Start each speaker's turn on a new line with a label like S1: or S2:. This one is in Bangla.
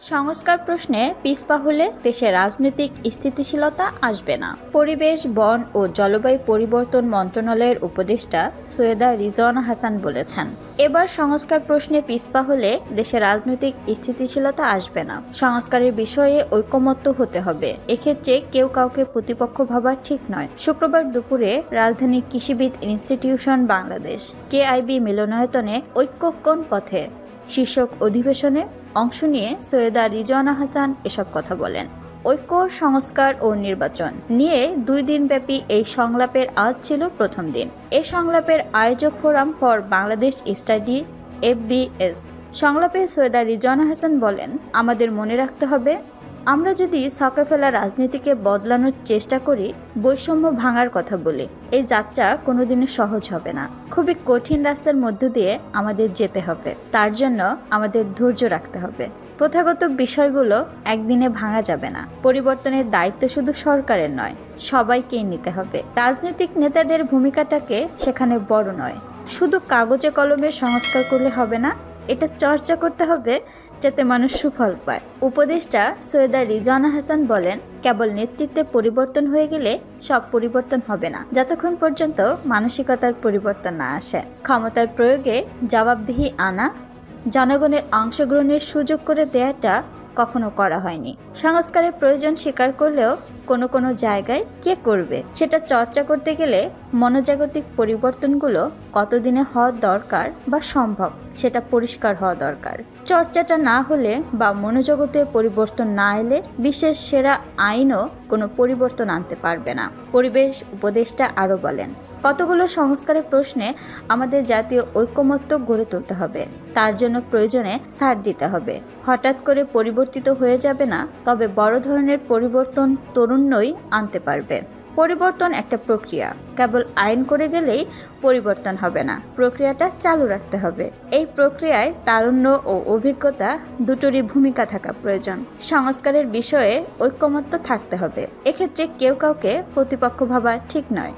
S1: সংস্কার প্রশ্নে পিছপা হলে দেশে রাজনৈতিক স্থিতিশীলতা আসবে না। পরিবেশ, বন ও জলবায়ু পরিবর্তন মন্ত্রণালয়ের উপদেষ্টা সৈয়দা রিজওয়ানা হাসান বলেছেন, এবার সংস্কার প্রশ্নে পিছপা হলে দেশে রাজনৈতিক স্থিতিশীলতা আসবে না। সংস্কারের বিষয়ে ঐকমত্য হতে হবে। এক্ষেত্রে কেউ কাউকে প্রতিপক্ষ ভাবা ঠিক নয়। শুক্রবার দুপুরে রাজধানীর কৃষিবিদ ইনস্টিটিউশন বাংলাদেশ কেআইবি মিলনায়তনে ঐক্যকণ পথে শীর্ষক অধিবেশনে অংশ নিয়ে সৈয়দা রিজওয়ানা হাসান এসব কথা বলেন। ঐক্য, সংস্কার ও নির্বাচন নিয়ে 2 দিনব্যাপী এই সংলাপের আজ ছিল প্রথম দিন। এই সংলাপের আয়োজক forum for Bangladesh study FBS সংলাপে সৈয়দা রিজওয়ানা হাসান বলেন, আমাদের মনে রাখতে হবে, আমরা যদি ছকে ফেলা রাজনীতিকে বদলানোর চেষ্টা করি, বৈষম্য ভাঙার কথা বলি, এই যাত্রা কোনোদিনও সহজ হবে না। খুবই কঠিন রাস্তার মধ্য দিয়ে আমাদের যেতে হবে। তার জন্য আমাদের ধৈর্য রাখতে হবে। প্রথাগত বিষয়গুলো একদিনে ভাঙা যাবে না। পরিবর্তনের দায়িত্ব শুধু সরকারের নয়, সবাইকেই নিতে হবে। রাজনৈতিক নেতাদের ভূমিকাটাকে সেখানে বড় নয়। শুধু কাগজে কলমে সংস্কার করলে হবে না, এটা চর্চা করতে হবে যাতে মানুষ সুফল পায়। উপদেষ্টা সৈয়দা রিজওয়ানা হাসান বলেন, কেবল নেতৃত্বে পরিবর্তন হয়ে গেলে সব পরিবর্তন হবে না, যতক্ষণ পর্যন্ত মানসিকতার পরিবর্তন না আসে। ক্ষমতার প্রয়োগে জবাবদিহি আনা, জনগণের অংশগ্রহণের সুযোগ করে দেয়াটা কখনো করা হয়নি। সংস্কারের প্রয়োজন স্বীকার করলেও কোনো জায়গায় কে করবে সেটা চর্চা করতে গেলে মনোজাগতিক পরিবর্তনগুলো কতদিনে হওয়া দরকার বা সম্ভব সেটা পরিষ্কার হওয়া দরকার। চর্চাটা না হলে বা মনোজগতে পরিবর্তন না এলে বিশেষ সেরা আইনও কোনো পরিবর্তন আনতে পারবে না। পরিবেশ উপদেষ্টা আরও বলেন, কতগুলো সংস্কারের প্রশ্নে আমাদের জাতীয় ঐকমত্য গড়ে তুলতে হবে। তার জন্য প্রয়োজনে ছাড় দিতে হবে। হঠাৎ করে পরিবর্তিত হয়ে যাবে না, তবে বড় ধরনের পরিবর্তন তরুণই আনতে পারবে। পরিবর্তন একটা প্রক্রিয়া, কেবল আইন করে গেলেই পরিবর্তন হবে না। প্রক্রিয়াটা চালু রাখতে হবে। এই প্রক্রিয়ায় তারুণ্য ও অভিজ্ঞতা দুটোরই ভূমিকা থাকা প্রয়োজন। সংস্কারের বিষয়ে ঐকমত্য থাকতে হবে। এক্ষেত্রে কেউ কাউকে প্রতিপক্ষ ভাবা ঠিক নয়।